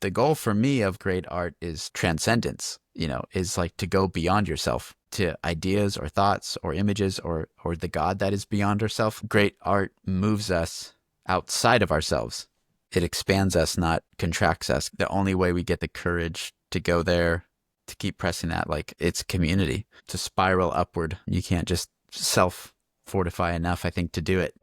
The goal for me of great art is transcendence, is like to go beyond yourself to ideas or thoughts or images or the God that is beyond ourselves. Great art moves us outside of ourselves. It expands us, not contracts us. The only way we get the courage to go there, to keep pressing that, like, it's community, to spiral upward. You can't just self-fortify enough, I think, to do it.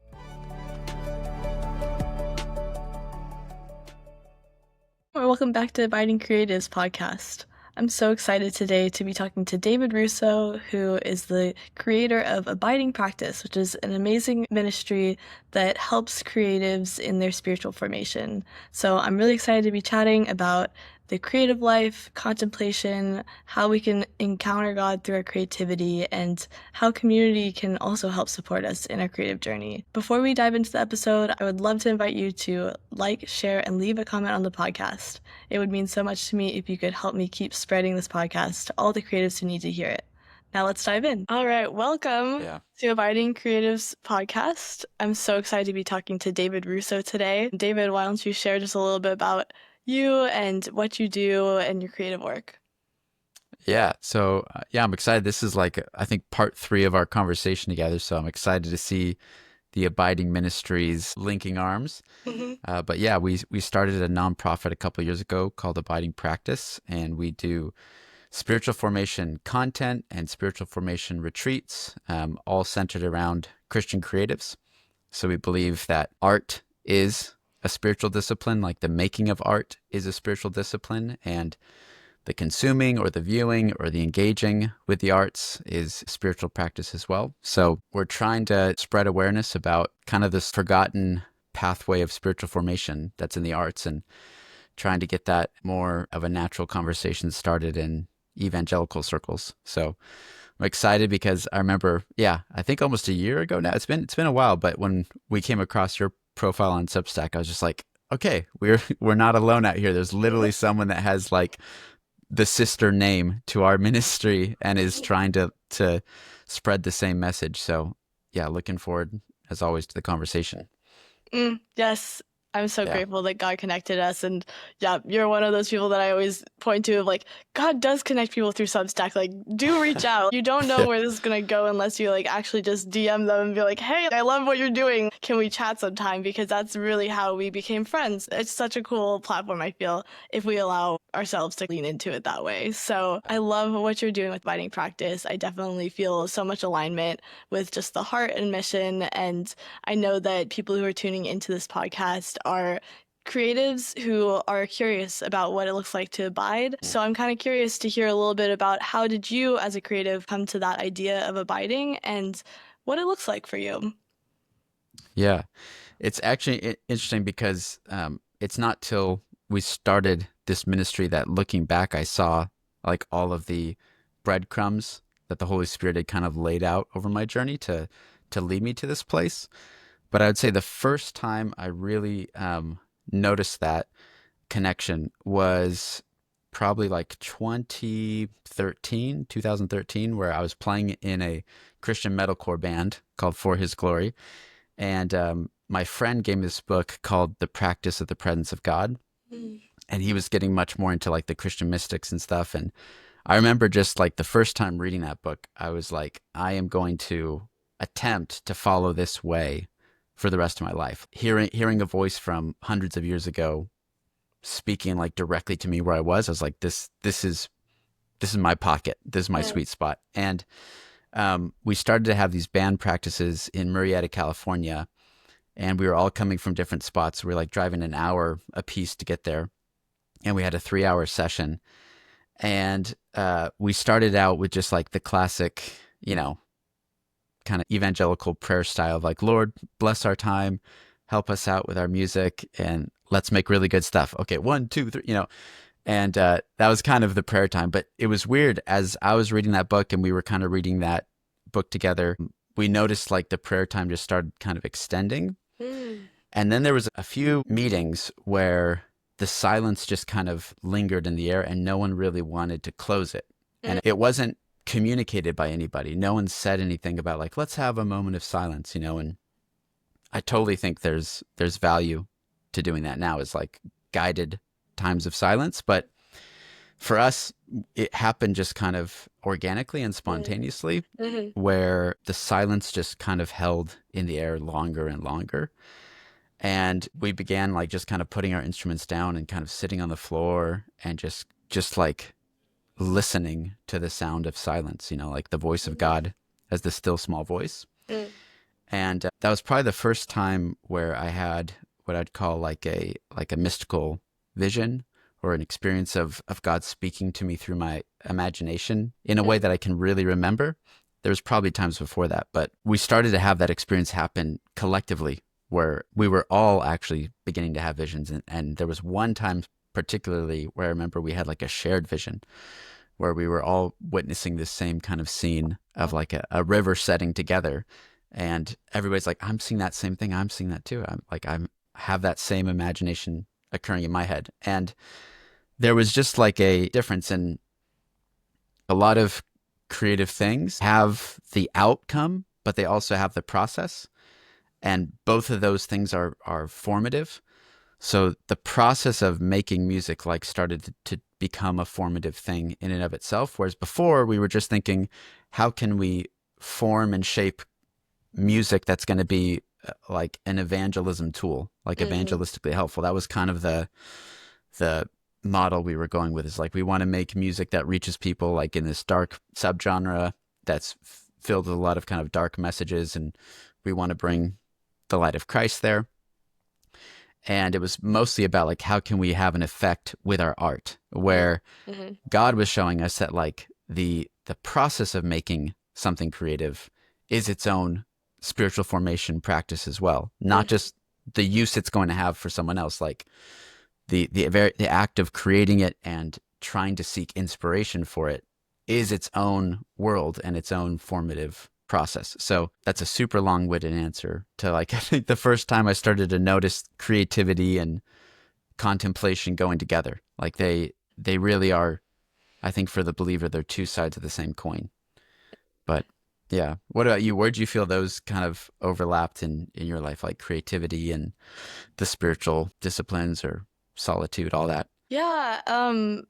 Welcome back to Abiding Creatives podcast. I'm so excited today to be talking to David Russo, who is the creator of Abiding Practice, which is an amazing ministry that helps creatives in their spiritual formation. So I'm really excited to be chatting about the creative life, contemplation, how we can encounter God through our creativity, and how community can also help support us in our creative journey. Before we dive into the episode, I would love to invite you to like, share, and leave a comment on the podcast. It would mean so much to me if you could help me keep spreading this podcast to all the creatives who need to hear it. Now let's dive in. All right, welcome to Abiding Creatives podcast. I'm so excited to be talking to David Russo today. David, why don't you share just a little bit about you and what you do and your creative work? So I'm excited. This is like, I think, part 3 of our conversation together. So I'm excited to see the Abiding Ministries linking arms. But we started a nonprofit a couple of years ago called Abiding Practice, and we do spiritual formation content and spiritual formation retreats, all centered around Christian creatives. So we believe that art is a spiritual discipline, like the making of art is a spiritual discipline, and the consuming or the viewing or the engaging with the arts is spiritual practice as well. So we're trying to spread awareness about kind of this forgotten pathway of spiritual formation that's in the arts, and trying to get that more of a natural conversation started in evangelical circles. So I'm excited because I remember, I think almost a year ago now, it's been a while, but when we came across your profile on Substack, I was just like, okay, we're not alone out here. There's literally someone that has like the sister name to our ministry and is trying to spread the same message. So looking forward as always to the conversation. Yes, I'm so grateful that God connected us. And you're one of those people that I always point to of like, God does connect people through Substack. Like, do reach out. You don't know where this is going to go unless you like actually just DM them and be like, hey, I love what you're doing. Can we chat sometime? Because that's really how we became friends. It's such a cool platform, I feel, if we allow ourselves to lean into it that way. So I love what you're doing with Abiding Practice. I definitely feel so much alignment with just the heart and mission. And I know that people who are tuning into this podcast are creatives who are curious about what it looks like to abide. So I'm kind of curious to hear a little bit about how did you as a creative come to that idea of abiding and what it looks like for you? Yeah, it's actually interesting because it's not till we started this ministry that looking back, I saw like all of the breadcrumbs that the Holy Spirit had kind of laid out over my journey to lead me to this place. But I would say the first time I really noticed that connection was probably like 2013, where I was playing in a Christian metalcore band called For His Glory. And my friend gave me this book called The Practice of the Presence of God. And he was getting much more into like the Christian mystics and stuff. And I remember just like the first time reading that book, I was like, I am going to attempt to follow this way for the rest of my life. Hearing a voice from hundreds of years ago speaking like directly to me where I was like, this is my pocket. This is my sweet spot. And we started to have these band practices in Murrieta, California, and we were all coming from different spots. We were like driving an hour a piece to get there, and we had a 3-hour session. And we started out with just like the classic, kind of evangelical prayer style of like, Lord, bless our time, help us out with our music, and let's make really good stuff. Okay, 1, 2, 3, And that was kind of the prayer time. But it was weird as I was reading that book and we were kind of reading that book together, we noticed like the prayer time just started kind of extending. And then there was a few meetings where the silence just kind of lingered in the air and no one really wanted to close it. And it wasn't communicated by anybody. No one said anything about like, let's have a moment of silence, and I totally think there's value to doing that now, is like guided times of silence, but for us, it happened just kind of organically and spontaneously, Mm-hmm. where the silence just kind of held in the air longer and longer. And we began like just kind of putting our instruments down and kind of sitting on the floor and just like listening to the sound of silence, like the voice of God as the still small voice. Mm-hmm. And that was probably the first time where I had what I'd call like a mystical vision or an experience of God speaking to me through my imagination in a way that I can really remember. There was probably times before that, but we started to have that experience happen collectively where we were all actually beginning to have visions. And there was one time particularly where I remember we had like a shared vision where we were all witnessing this same kind of scene of like a river setting together. And everybody's like, I'm seeing that same thing. I'm seeing that too. I'm have that same imagination occurring in my head. And there was just like a difference in a lot of creative things have the outcome, but they also have the process. And both of those things are formative. So the process of making music like started to become a formative thing in and of itself. Whereas before we were just thinking, how can we form and shape music that's going to be like an evangelism tool, like Mm-hmm. evangelistically helpful. That was kind of the model we were going with. Is like we want to make music that reaches people like in this dark subgenre that's filled with a lot of kind of dark messages, and we want to bring the light of Christ there. And it was mostly about like how can we have an effect with our art, where Mm-hmm. God was showing us that like the process of making something creative is its own spiritual formation practice as well, not Mm-hmm. just the use it's going to have for someone else. Like the act of creating it and trying to seek inspiration for it is its own world and its own formative process. So that's a super long-winded answer to like I think the first time I started to notice creativity and contemplation going together. Like they really are. I think for the believer, they're two sides of the same coin. But yeah, what about you? Where do you feel those kind of overlapped in your life, like creativity and the spiritual disciplines or solitude, all that? Yeah,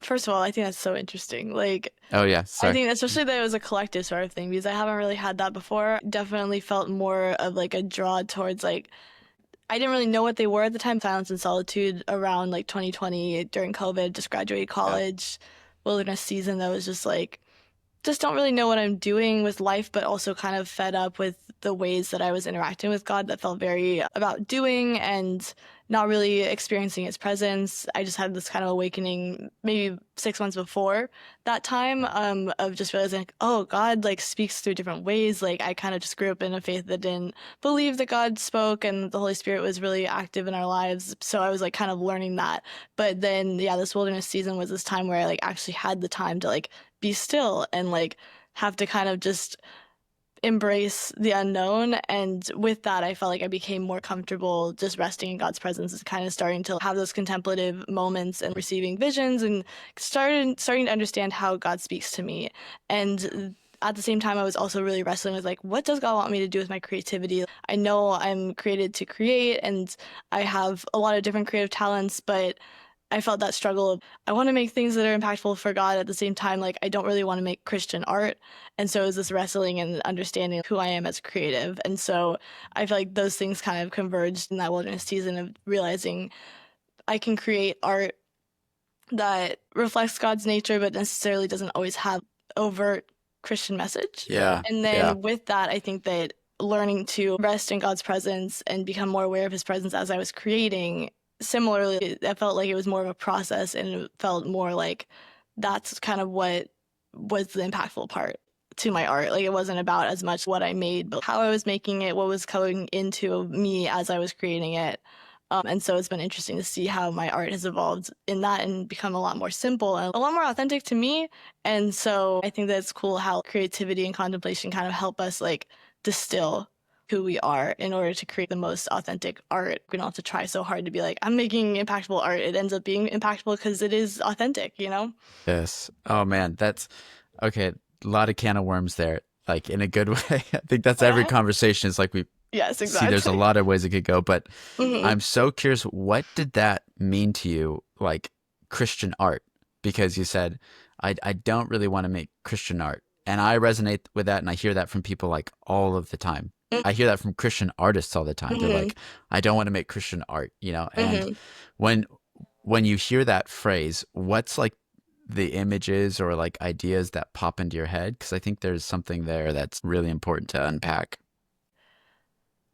first of all, I think that's so interesting. Like, Oh yeah, I sorry. think especially that it was a collective sort of thing because I haven't really had that before. Definitely felt more of like a draw towards like I didn't really know what they were at the time. Silence and solitude around like 2020 during COVID, just graduated Yeah, college, wilderness season that was just like just don't really know what I'm doing with life, but also kind of fed up with the ways that I was interacting with God that felt very about doing and not really experiencing his presence. I just had this kind of awakening maybe 6 months before that time of just realizing, like, oh, God like speaks through different ways. Like I kind of just grew up in a faith that didn't believe that God spoke and the Holy Spirit was really active in our lives. So I was like kind of learning that. But then, yeah, this wilderness season was this time where I like actually had the time to like be still and like have to kind of just embrace the unknown. And with that, I felt like I became more comfortable just resting in God's presence, and kind of starting to have those contemplative moments and receiving visions and starting to understand how God speaks to me. And at the same time, I was also really wrestling with like, what does God want me to do with my creativity? I know I'm created to create and I have a lot of different creative talents, but I felt that struggle of I want to make things that are impactful for God at the same time. Like I don't really want to make Christian art. And so it was this wrestling and understanding who I am as creative. And so I feel like those things kind of converged in that wilderness season of realizing I can create art that reflects God's nature, but necessarily doesn't always have overt Christian message. yeah, And yeah. then with that, I think that learning to rest in God's presence and become more aware of his presence as I was creating, similarly, I felt like it was more of a process and it felt more like that's kind of what was the impactful part to my art. Like it wasn't about as much what I made, but how I was making it, what was coming into me as I was creating it. And so it's been interesting to see how my art has evolved in that and become a lot more simple and a lot more authentic to me. And so I think that it's cool how creativity and contemplation kind of help us like distill who we are in order to create the most authentic art. We don't have to try so hard to be like, I'm making impactful art. It ends up being impactful because it is authentic, you know? Yes. Oh man, that's okay. A lot of can of worms there, like in a good way. I think that's every Yeah. conversation. It's like we Yes, see there's a exactly. lot of ways it could go, but Hmm. I'm so curious, what did that mean to you? Like Christian art because you said, I don't really want to make Christian art. And I resonate with that. And I hear that from people like all of the time. I hear that from Christian artists all the time. They're Mm-hmm. like, I don't want to make Christian art, you know? And Mm-hmm. when, when you hear that phrase, what's like the images or like ideas that pop into your head? Because I think there's something there that's really important to unpack.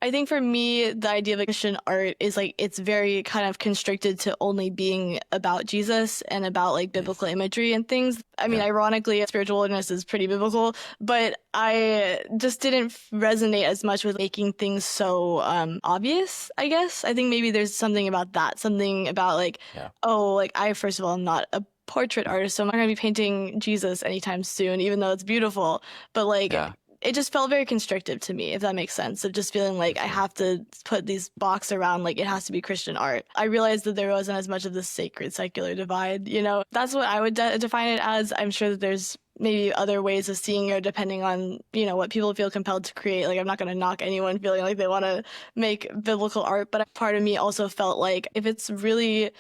I think for me, the idea of Christian art is like it's very kind of constricted to only being about Jesus and about like biblical Yes. imagery and things. I mean, Yeah. ironically, spiritual wilderness is pretty biblical, but I just didn't resonate as much with making things so obvious, I guess. I think maybe there's something about that, something about like, Yeah. oh, like I, first of all, am not a portrait artist, so I'm not going to be painting Jesus anytime soon, even though it's beautiful. But like, Yeah. it just felt very constrictive to me, if that makes sense, of just feeling For like I sure. have to put these box around like it has to be Christian art. I realized that there wasn't as much of the sacred secular divide, you know. That's what I would define it as. I'm sure that there's maybe other ways of seeing it depending on, you know, what people feel compelled to create. Like I'm not going to knock anyone feeling like they want to make biblical art, but part of me also felt like if it's really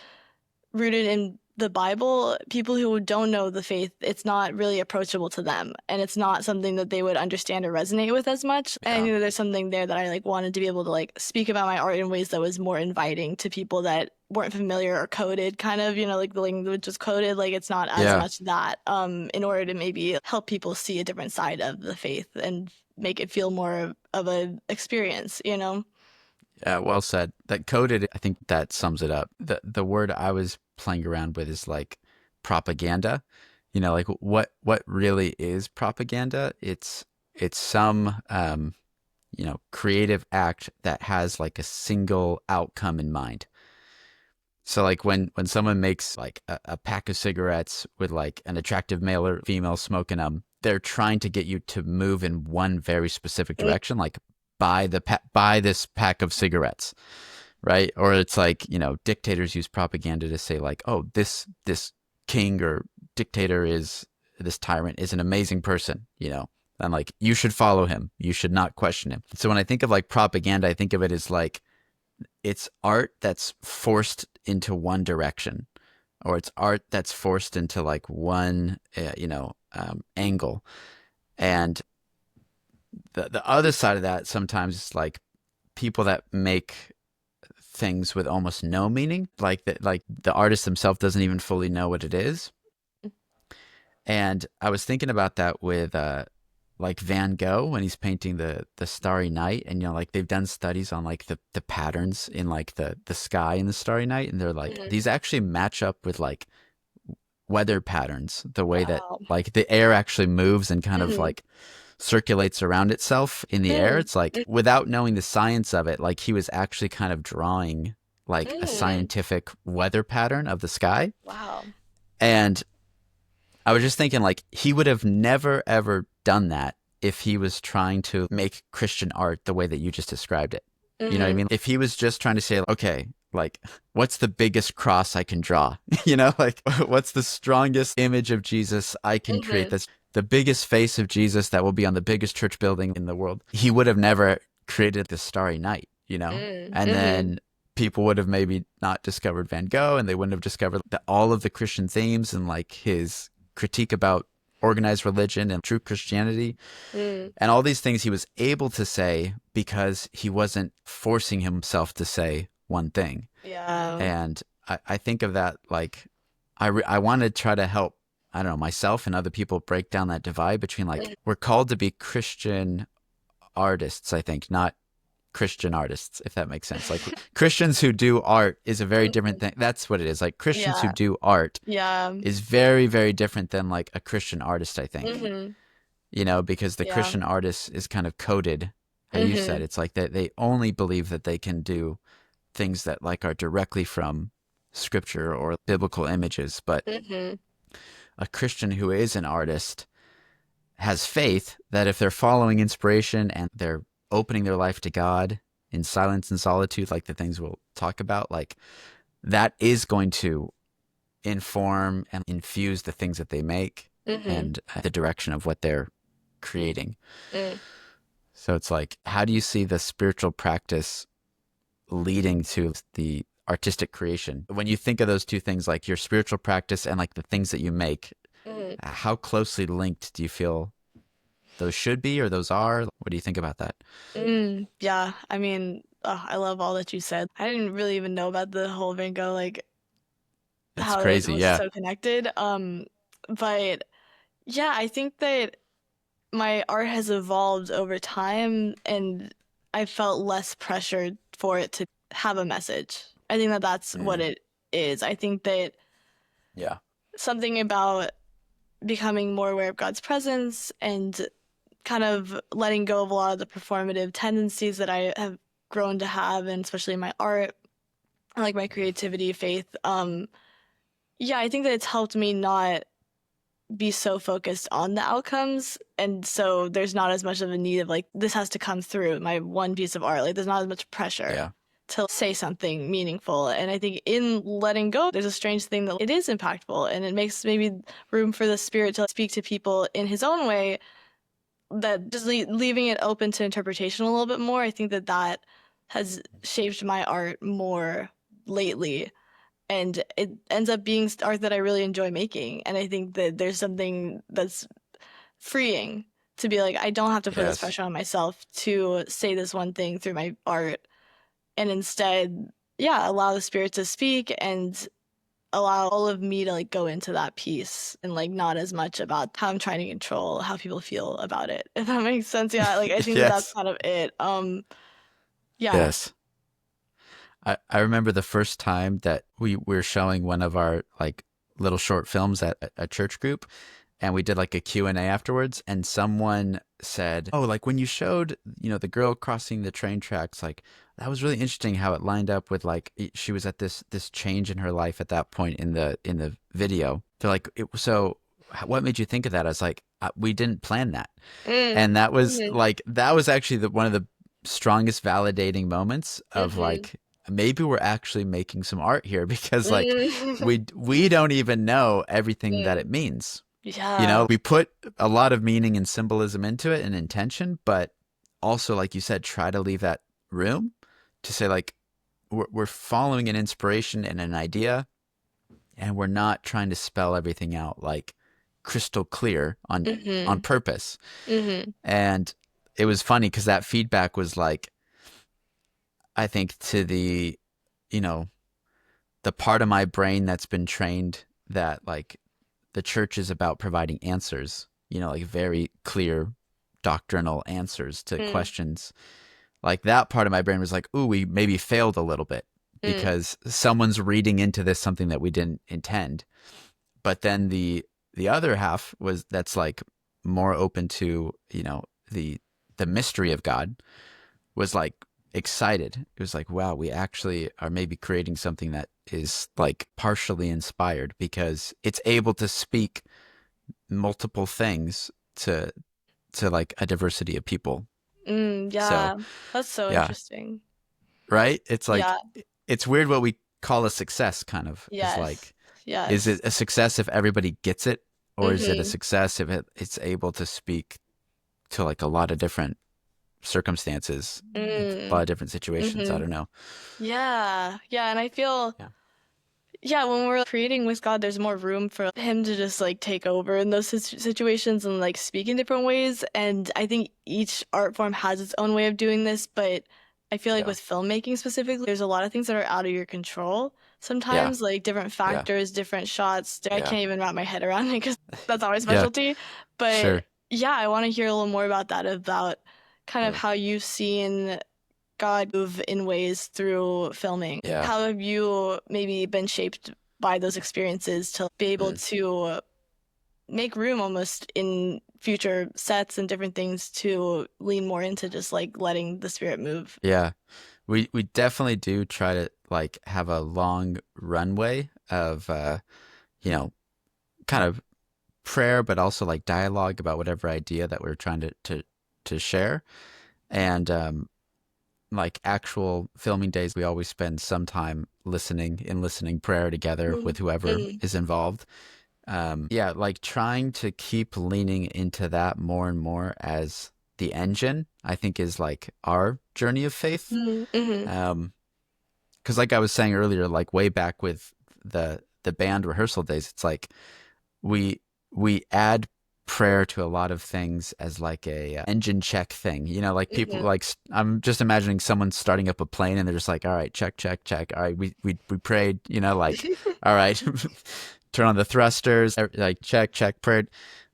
rooted in the Bible, people who don't know the faith, it's not really approachable to them, and it's not something that they would understand or resonate with as much. And I Yeah. think that there's something there that I like wanted to be able to like speak about my art in ways that was more inviting to people that weren't familiar or coded, kind of, you know, like the language was coded, like it's not as Yeah. much that, in order to maybe help people see a different side of the faith and make it feel more of an experience, you know? Yeah, well said. That coded, I think that sums it up. The word I was playing around with is like propaganda. You know, like what really is propaganda? It's some you know, creative act that has like a single outcome in mind. So like when someone makes like a pack of cigarettes with like an attractive male or female smoking them, they're trying to get you to move in one very specific direction, like buy this pack of cigarettes, right? Or it's like, you know, dictators use propaganda to say like, oh, this king or dictator is this tyrant is an amazing person, you know. And like you should follow him. You should not question him. So when I think of like propaganda, I think of it as like it's art that's forced into one direction, or it's art that's forced into like one you know, angle. And the other side of that sometimes is like people that make things with almost no meaning, like the artist himself doesn't even fully know what it is. And I was thinking about that with like Van Gogh when he's painting the Starry Night, and you know, like they've done studies on like the patterns in like the sky in the Starry Night, and they're like Mm-hmm. these actually match up with like weather patterns, the way that Wow. like the air actually moves and kind of Mm-hmm. like circulates around itself in the air. It's like without knowing the science of it, like he was actually kind of drawing like a Mm-hmm. scientific weather pattern of the sky. Wow. And I was just thinking, like, he would have never ever done that if he was trying to make Christian art the way that you just described it. You know what I Mm-hmm. mean? If he was just trying to say, okay, like, what's the biggest cross I can draw? You know, like, what's the strongest image of Jesus I can create? Mm-hmm. That's the biggest face of Jesus that will be on the biggest church building in the world. He would have never created the Starry Night, you know? And Mm-hmm. then people would have maybe not discovered Van Gogh, and they wouldn't have discovered all of the Christian themes and like his critique about organized religion and true Christianity Mm-hmm. and all these things he was able to say because he wasn't forcing himself to say one thing. Yeah. And I think of that like I want to try to help, I don't know, myself and other people break down that divide between like we're called to be Christian artists, I think, not Christian artists, if that makes sense. Like Christians who do art is a very different thing. That's what it is. Like Christians who Yeah. do art Yeah. is very, very different than like a Christian artist, I think. Mm-hmm. You know, because the Yeah. Christian artist is kind of coded, how you said. Mm-hmm. It's like that they only believe that they can do things that like are directly from scripture or biblical images. But Mm-hmm. a Christian who is an artist has faith that if they're following inspiration and they're opening their life to God in silence and solitude, like the things we'll talk about, like that is going to inform and infuse the things that they make Mm-hmm. and the direction of what they're creating. So it's like, how do you see the spiritual practice leading to the artistic creation. When you think of those two things, like your spiritual practice and like the things that you make, Mhm. how closely linked do you feel those should be or those are? What do you think about that? Yeah, I mean, I love all that you said. I didn't really even know about the whole Van Gogh, like It's how it crazy. was Yeah. so connected. But yeah, I think that my art has evolved over time, and I felt less pressured for it to have a message. I think that that's what Mm, it is. I think that yeah. something about becoming more aware of God's presence and kind of letting go of a lot of the performative tendencies that I have grown to have, and especially in my art, like my creativity, faith. Yeah, I think that it's helped me not be so focused on the outcomes, and so there's not as much of a need of like this has to come through my one piece of art. Like there's not as much pressure Yeah. to say something meaningful. And I think in letting go, there's a strange thing that it is impactful, and it makes maybe room for the spirit to speak to people in his own way, that just leaving it open to interpretation a little bit more. I think that that has shaped my art more lately, and it ends up being art that I really enjoy making. And I think that there's something that's freeing to be like, I don't have to put this Yes. pressure on myself to say this one thing through my art, and instead, yeah, allow the spirit to speak and allow all of me to like go into that piece, and like not as much about how I'm trying to control how people feel about it. If that makes sense. Yeah, like I think that that's Yes. kind of it. Yeah. Yes. I remember the first time that we were showing one of our like little short films at a church group, and we did like a Q&A afterwards, and someone said, "Oh, like when you showed, the girl crossing the train tracks, like that was really interesting how it lined up with like she was at this change in her life at that point in the video." They're like, what made you think of that?" I was like, "We didn't plan that." Mm. And that was Mhm. like that was actually one of the strongest validating moments of Mhm. like maybe we're actually making some art here because like Mm. we don't even know everything that Mm. it means. Yeah. We put a lot of meaning and symbolism into it and intention, but also, like you said, try to leave that room to say, like, we're following an inspiration and an idea, and we're not trying to spell everything out like crystal clear on Mhm. purpose. Mhm. And it was funny because that feedback was like, I think to you know, the part of my brain that's been trained that like the church is about providing answers, like very clear doctrinal answers to Mm. questions. Like that part of my brain was like, ooh, we maybe failed a little bit Mm. because someone's reading into this something that we didn't intend. But then the other half was that's like more open to, the mystery of God was like excited. It was like, wow, we actually are maybe creating something that is like partially inspired because it's able to speak multiple things to like a diversity of people. So Yeah. That's so yeah, interesting. right. It's like Yeah. it's weird what we call a success. Kind of is Yes. like, is it Yes. a success if everybody gets it, or is it a Mhm. success if it's able to speak to like a lot of different circumstances, a lot Mm. of different situations? I Mhm. don't know. Yeah. Yeah, and I feel, Yeah. yeah, when we're creating with God, there's more room for him to just like take over in those situations and like speak in different ways. And I think each art form has its own way of doing this, but I feel like Yeah. with filmmaking specifically, there's a lot of things that are out of your control Yeah. sometimes, like different Yeah. factors, different shots. I Yeah. can't even wrap my head around it because that's not my Yeah. specialty. But Sure. yeah, I want to hear a little more about kind of Yeah. how you've seen God move in ways through filming. Yeah. How have you maybe been shaped by those experiences to be able Mm. to make room almost in future sets and different things to lean more into just like letting the spirit move? Yeah. We definitely do try to like have a long runway of you know, kind of prayer, but also like dialogue about whatever idea that we're trying to share. And like actual filming days, we always spend some time listening prayer together Mm, with whoever mm, is involved. Yeah, like trying to keep leaning into that more and more as the engine, I think is like our journey of faith. mm, mhm, Um, because like I was saying earlier, like way back with the band rehearsal days, it's like we we add prayer to a lot of things as like a engine check thing. You know, like people Mhm. like I'm just imagining someone starting up a plane and they're just like, all right, check, check, check. All right, we prayed. You know, like all right, turn on the thrusters. Like check, check, prayed.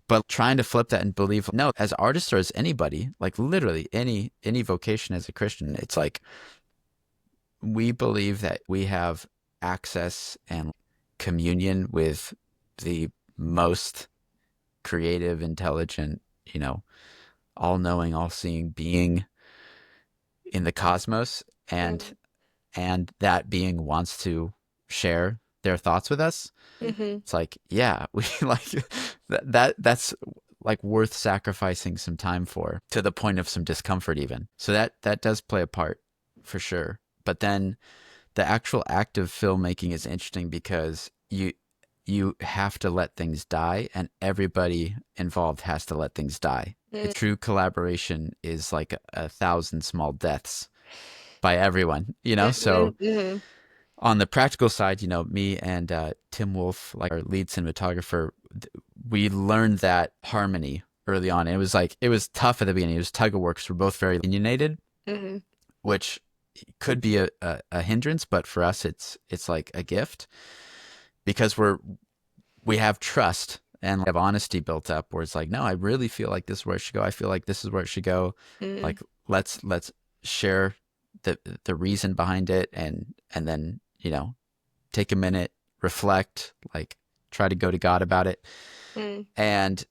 But trying to flip that and believe, no, as artists or as anybody, like literally any vocation as a Christian, it's like we believe that we have access and communion with the most creative, intelligent, you know, all knowing, all seeing being in the cosmos, Mhm. and that being wants to share their thoughts with us. Mhm. It's like, yeah, we like that's like worth sacrificing some time for, to the point of some discomfort even. So that does play a part for sure. But then the actual act of filmmaking is interesting because you have to let things die, and everybody involved has to let things die. A Mhm. true collaboration is like a thousand small deaths by everyone, you know? So Mhm. on the practical side, you know, me and Tim Wolf, like our lead cinematographer, we learned that harmony early on. And it was like, it was tough at the beginning. It was tug of war because we're both very opinionated, Mhm. which could be a hindrance, but for us, it's like a gift because we have trust and have honesty built up where it's like, no, I really feel like this is where it should go. I feel like this is where it should go. Mhm. Like let's share the reason behind it, and then, you know, take a minute, reflect, like try to go to God about it. Mhm. And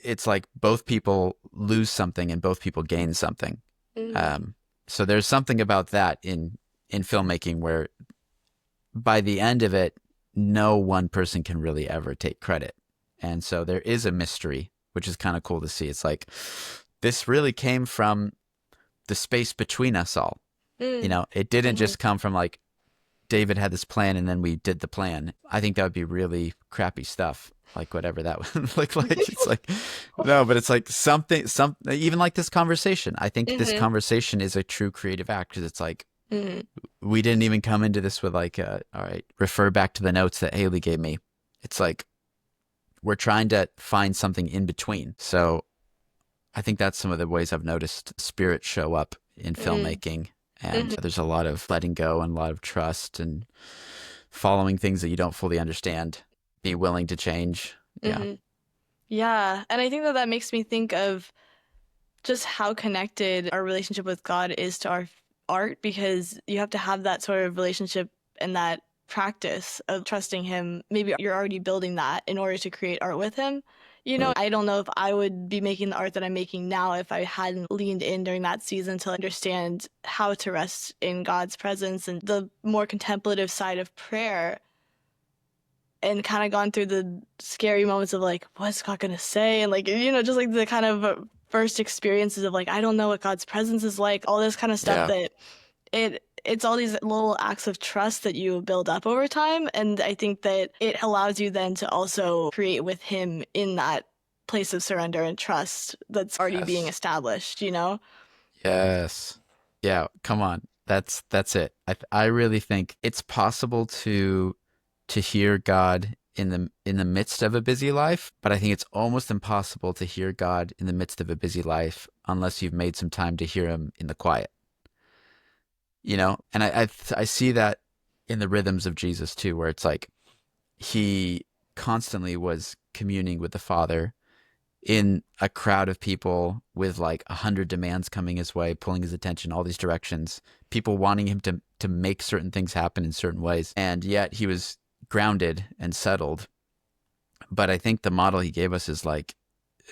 it's like both people lose something and both people gain something. Mhm. Um, so there's something about that in filmmaking where by the end of it, no one person can really ever take credit. And so there is a mystery, which is kind of cool to see. It's like this really came from the space between us all. You Mhm. know, it didn't Mhm. just come from like David had this plan and then we did the plan. I think that would be really crappy stuff. Like whatever that would look like. It's like no, but it's like some even like this conversation. I think this Mhm. conversation is a true creative act because it's like Mhm. we didn't even come into this with like, all right, refer back to the notes that Haley gave me. It's like we're trying to find something in between. So I think that's some of the ways I've noticed spirit show up in Mhm. filmmaking. And Mhm. there's a lot of letting go and a lot of trust and following things that you don't fully understand. Be willing to change. Yeah. Mhm. Yeah, and I think that that makes me think of just how connected our relationship with God is to our art, because you have to have that sort of relationship and that practice of trusting Him. Maybe you're already building that in order to create art with Him. I don't know if I would be making the art that I'm making now if I hadn't leaned in during that season to understand how to rest in God's presence and the more contemplative side of prayer, and kind of gone through the scary moments of like, what's God gonna say? And like, just like the kind of first experiences of like, I don't know what God's presence is like, all this kind of stuff Yeah. that it's all these little acts of trust that you build up over time. And I think that it allows you then to also create with Him in that place of surrender and trust that's already being Yes. established. Yes. Yeah. Come on. That's it. I really think it's possible to hear God in the midst of a busy life, but I think it's almost impossible to hear God in the midst of a busy life unless you've made some time to hear Him in the quiet. You know, and I see that in the rhythms of Jesus too, where it's like He constantly was communing with the Father in a crowd of people with like 100 demands coming his way, pulling his attention all these directions, people wanting him to make certain things happen in certain ways, and yet he was grounded and settled. But I think the model he gave us is like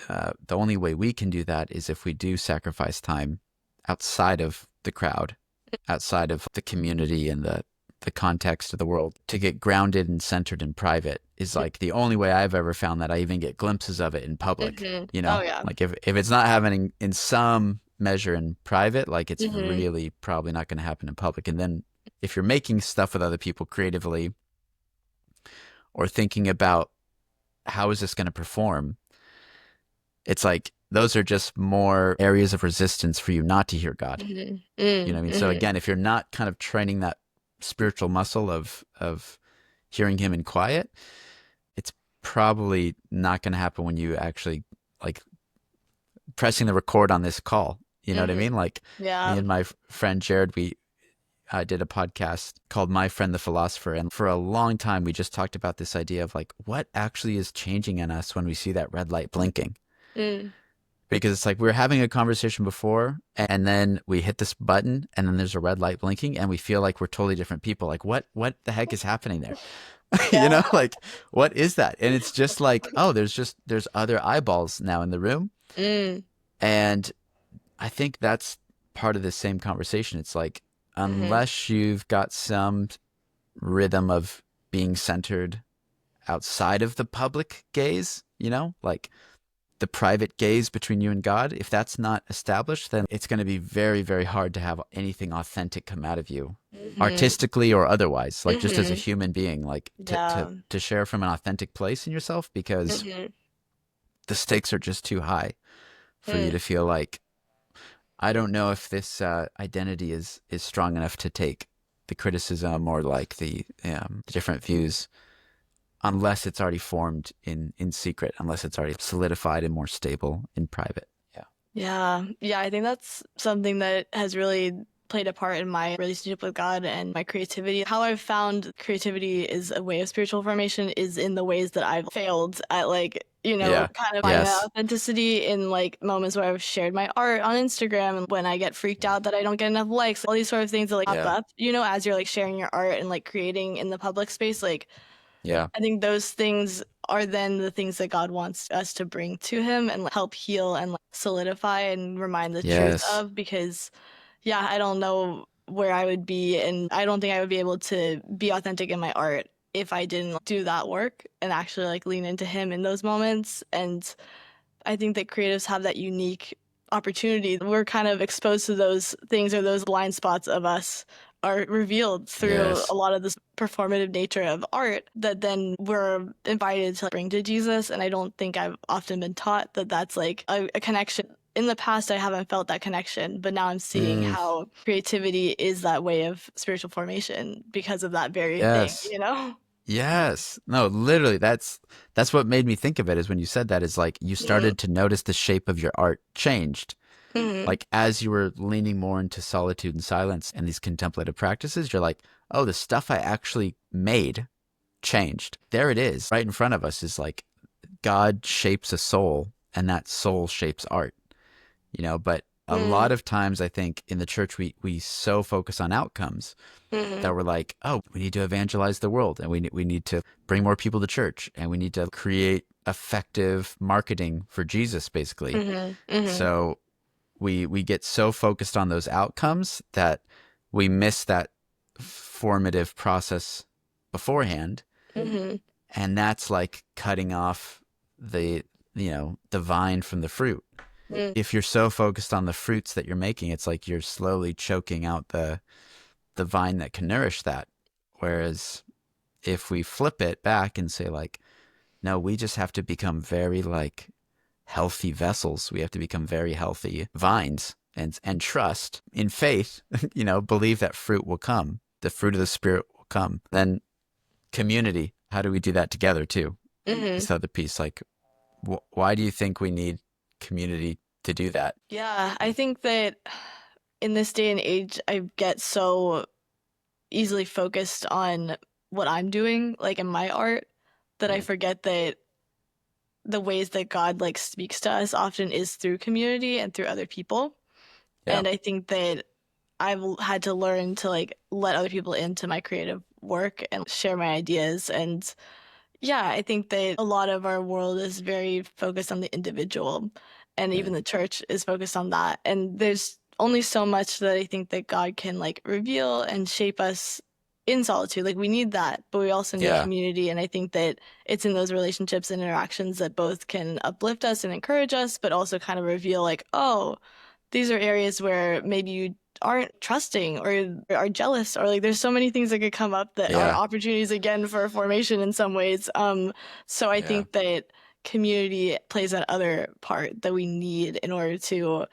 the only way we can do that is if we do sacrifice time outside of the crowd, outside of the community and the context of the world. To get grounded and centered in private is like the only way I've ever found that I even get glimpses of it in public. Hmm. You Oh know, yeah. like if it's not happening in some measure in private, like it's Hmm. really probably not going to happen in public. And then if you're making stuff with other people creatively or thinking about how is this going to perform, it's like those are just more areas of resistance for you not to hear God. Mm-hmm. You know what I mean? So Mm-hmm. again, if you're not kind of training that spiritual muscle of hearing him in quiet, it's probably not going to happen when you actually like pressing the record on this call. You know what I Mm-hmm. mean? Like me Yeah. and my friend Jared, we did a podcast called My Friend the Philosopher. And for a long time, we just talked about this idea of like what actually is changing in us when we see that red light blinking. Mm. Because it's like we were having a conversation before, and then we hit this button, and then there's a red light blinking, and we feel like we're totally different people. Like, what the heck is happening there? You Yeah. know, like, what is that? And it's just like, oh, there's other eyeballs now in the room. Mm. And I think that's part of the same conversation. It's like, Mm-hmm. unless you've got some rhythm of being centered outside of the public gaze, you know, like the private gaze between you and God, if that's not established, then it's going to be very, very hard to have anything authentic come out of you, Mm-hmm. artistically or otherwise, like just as a Mm-hmm. human being, like Yeah. to share from an authentic place in yourself, because Mm-hmm. the stakes are just too high for you Mm. to feel like, I don't know if this identity is strong enough to take the criticism or like the different views, unless it's already formed in secret, unless it's already solidified and more stable in private. Yeah. Yeah. Yeah, I think that's something that has really played a part in my relationship with God and my creativity. How I've found creativity is a way of spiritual formation is in the ways that I've failed at Yeah. kind of finding that Yes. authenticity in like moments where I've shared my art on Instagram and when I get freaked out that I don't get enough likes, all these sort of things that like pop Yeah. up, as you're like sharing your art and like creating in the public space, like Yeah. I think those things are then the things that God wants us to bring to Him and like, help heal and like, solidify and remind the truth Yes. of. Because, yeah, I don't know where I would be, and I don't think I would be able to be authentic in my art if I didn't do that work and actually like lean into Him in those moments. And I think that creatives have that unique opportunity. We're kind of exposed to those things or those blind spots of us are revealed through a Yes. lot of this performative nature of art that then we're invited to bring to Jesus. And I don't think I've often been taught that that's like a connection. In the past, I haven't felt that connection, but now I'm seeing Mm, how creativity is that way of spiritual formation because of that very thing, yes. you know? Yes. No, literally that's what made me think of it, is when you said that, is like you started to notice the shape of your art changed. Mm-hmm. Like as you were leaning more into solitude and silence and these contemplative practices, you're like, oh, the stuff I actually made changed. There it is. Right in front of us is like God shapes a soul and that soul shapes art, you know, but a lot of times I think in the church we so focus on outcomes Mm-hmm. that we're like, oh, we need to evangelize the world, and we need to bring more people to church, and we need to create effective marketing for Jesus, basically. Mm-hmm. Mm-hmm. So we get so focused on those outcomes that we miss that formative process beforehand, Mm-hmm. and that's like cutting off the the vine from the fruit. If you're so focused on the fruits that you're making, it's like you're slowly choking out the vine that can nourish that. Whereas if we flip it back and say like, no, we just have to become very like healthy vessels. We have to become very healthy vines and trust in faith, believe that fruit will come. The fruit of the spirit will come. Then community. How do we do that together too? Mm-hmm. This other piece, like, why do you think we need community to do that? Yeah, I think that in this day and age, I get so easily focused on what I'm doing, like in my art, that I Mm. forget that the ways that God like speaks to us often is through community and through other people. Yeah. And I think that I've had to learn to like let other people into my creative work and share my ideas. And yeah, I think that a lot of our world is very focused on the individual, and even Mm. the church is focused on that. And there's only so much that I think that God can like reveal and shape us in solitude. Like we need that, but we also need Yeah. community. And I think that it's in those relationships and interactions that both can uplift us and encourage us, but also kind of reveal like, oh, these are areas where maybe you aren't trusting or are jealous or like there's so many things that could come up that are Yeah. opportunities again for formation in some ways. So I Yeah. think that community plays that other part that we need in order to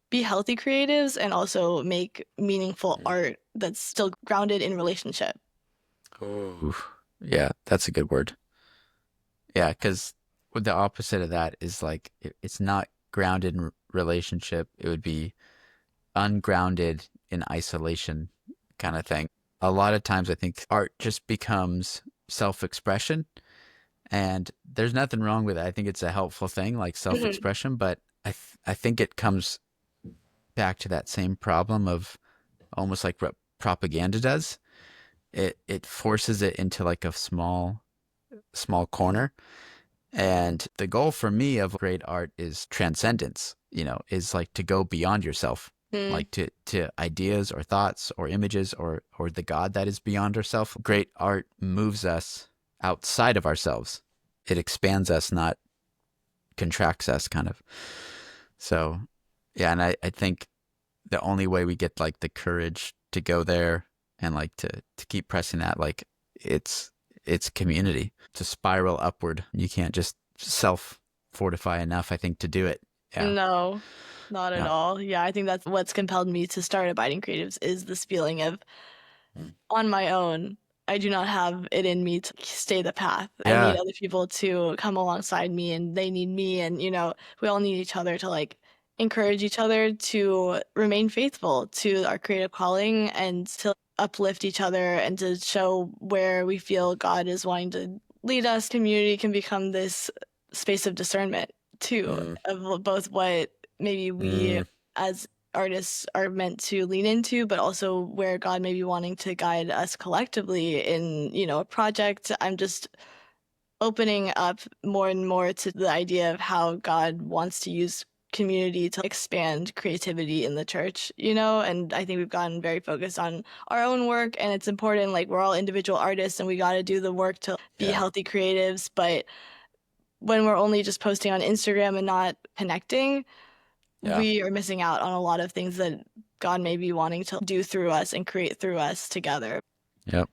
be healthy creatives and also make meaningful Mm. art that's still grounded in relationship. Ooh, yeah, that's a good word. Yeah, because the opposite of that is like it's not grounded in relationship. It would be ungrounded in isolation kind of thing. A lot of times I think art just becomes self-expression, and there's nothing wrong with it. I think it's a helpful thing, like Mhm. self-expression, but I think it comes back to that same problem of almost like what propaganda does. It forces it into like a small corner. And the goal for me of great art is transcendence, is like to go beyond yourself, Mm. like to ideas or thoughts or images or the God that is beyond ourselves. Great art moves us outside of ourselves. It expands us, not contracts us, kind of. So, yeah, and I think the only way we get like the courage to go there and like to keep pressing that, like it's it's community to spiral upward. You can't just self fortify enough, I think, to do it. Yeah. No, not at Yeah. all. Yeah, I think that's what's compelled me to start Abiding Creatives is this feeling of Mm. on my own, I do not have it in me to stay the path. I need Yeah. other people to come alongside me and they need me and we all need each other to like encourage each other to remain faithful to our creative calling and to uplift each other and to show where we feel God is wanting to lead us. Community can become this space of discernment too, Mm. of both what maybe we Mm. as artists are meant to lean into, but also where God may be wanting to guide us collectively in, a project. I'm just opening up more and more to the idea of how God wants to use community to expand creativity in the church, and I think we've gotten very focused on our own work and it's important, like we're all individual artists and we got to do the work to be Yeah. healthy creatives, but when we're only just posting on Instagram and not connecting, Yeah. we are missing out on a lot of things that God may be wanting to do through us and create through us together. Yep.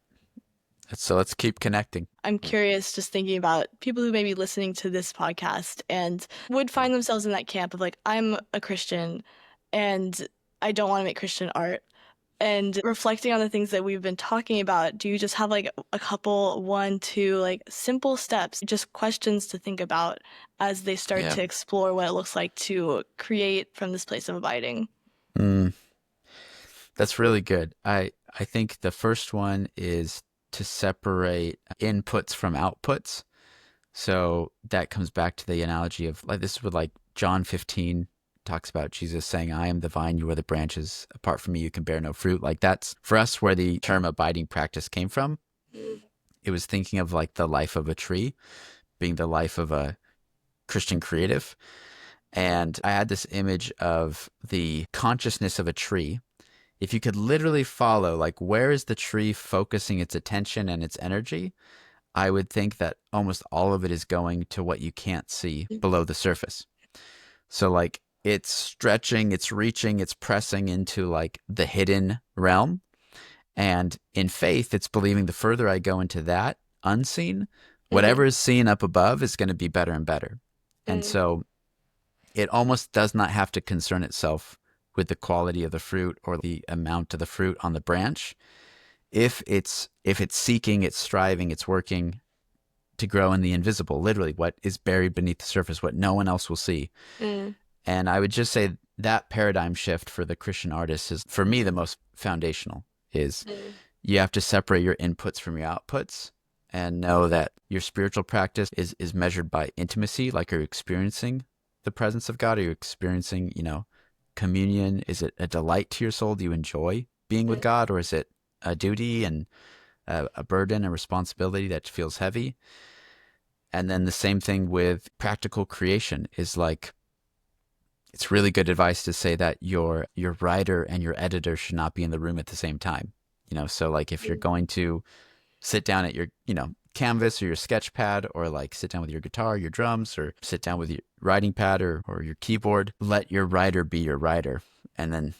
So let's keep connecting. I'm curious, just thinking about people who may be listening to this podcast and would find themselves in that camp of like, I'm a Christian and I don't want to make Christian art. And reflecting on the things that we've been talking about, do you just have like a couple, one, two, like simple steps, just questions to think about as they start Yeah. to explore what it looks like to create from this place of abiding? Mm. That's really good. I think the first one is to separate inputs from outputs. So that comes back to the analogy of like this is what like John 15 talks about Jesus saying, I am the vine, you are the branches. Apart from me, you can bear no fruit. Like that's for us where the term abiding practice came from. It was thinking of like the life of a tree being the life of a Christian creative. And I had this image of the consciousness of a tree. If you could literally follow, like, where is the tree focusing its attention and its energy? I would think that almost all of it is going to what you can't see below the surface. So, like, it's stretching, it's reaching, it's pressing into like the hidden realm. And in faith, it's believing the further I go into that unseen, Mm-hmm. whatever is seen up above is going to be better and better. And Mm, so it almost does not have to concern itself with the quality of the fruit or the amount of the fruit on the branch. If it's seeking, it's striving, it's working to grow in the invisible, literally what is buried beneath the surface, what no one else will see. mm, And I would just say that paradigm shift for the Christian artist is for me the most foundational is mm, you have to separate your inputs from your outputs and know that your spiritual practice is measured by intimacy, like are you experiencing the presence of God? Are you experiencing, communion? Is it a delight to your soul? Do you enjoy being with mm, God? Or is it a duty and a burden, a responsibility that feels heavy? And then the same thing with practical creation is like it's really good advice to say that your writer and your editor should not be in the room at the same time. So like if you're mm, going to sit down at your, canvas or your sketch pad or like sit down with your guitar, your drums, or sit down with your writing pad or your keyboard, let your writer be your writer. And then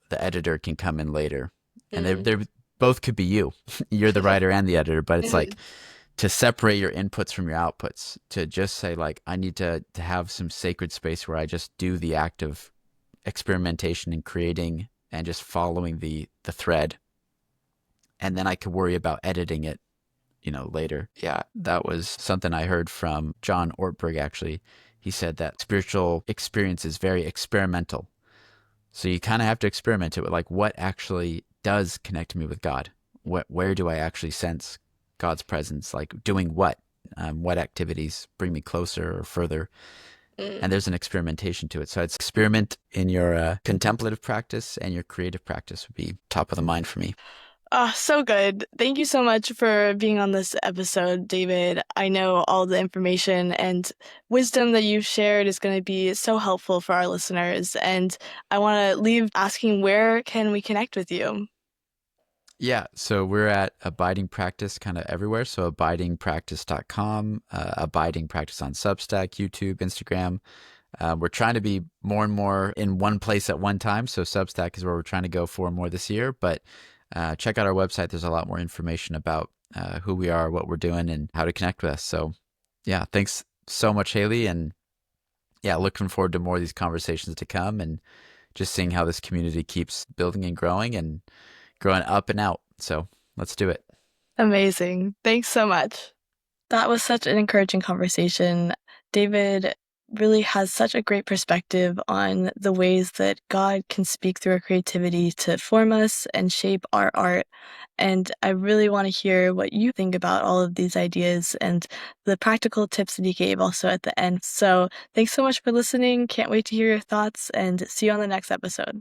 the editor can come in later. And mm. they're both could be you. You're the writer and the editor, but it's like to separate your inputs from your outputs, to just say like I need to have some sacred space where I just do the act of experimentation and creating and just following the thread, and then I could worry about editing it, later. Yeah, that was something I heard from John Ortberg actually. He said that spiritual experience is very experimental. So you kind of have to experiment it with like what actually does connect me with God. Where do I actually sense God's presence? Like doing what? What activities bring me closer or further? And there's an experimentation to it. So it's experiment in your contemplative practice, and your creative practice would be top of the mind for me. So good. Thank you so much for being on this episode, David. I know all the information and wisdom that you've shared is going to be so helpful for our listeners. And I want to leave asking, where can we connect with you? Yeah, so we're at Abiding Practice kind of everywhere. So abidingpractice.com, Abiding Practice on Substack, YouTube, Instagram. We're trying to be more and more in one place at one time. So Substack is where we're trying to go for more this year. But check out our website. There's a lot more information about who we are, what we're doing, and how to connect with us. So yeah, thanks so much, Haley. And yeah, looking forward to more of these conversations to come, and just seeing how this community keeps building and growing up and out. So let's do it. Amazing. Thanks so much. That was such an encouraging conversation. David really has such a great perspective on the ways that God can speak through our creativity to form us and shape our art. And I really want to hear what you think about all of these ideas and the practical tips that he gave also at the end. So thanks so much for listening. Can't wait to hear your thoughts, and see you on the next episode.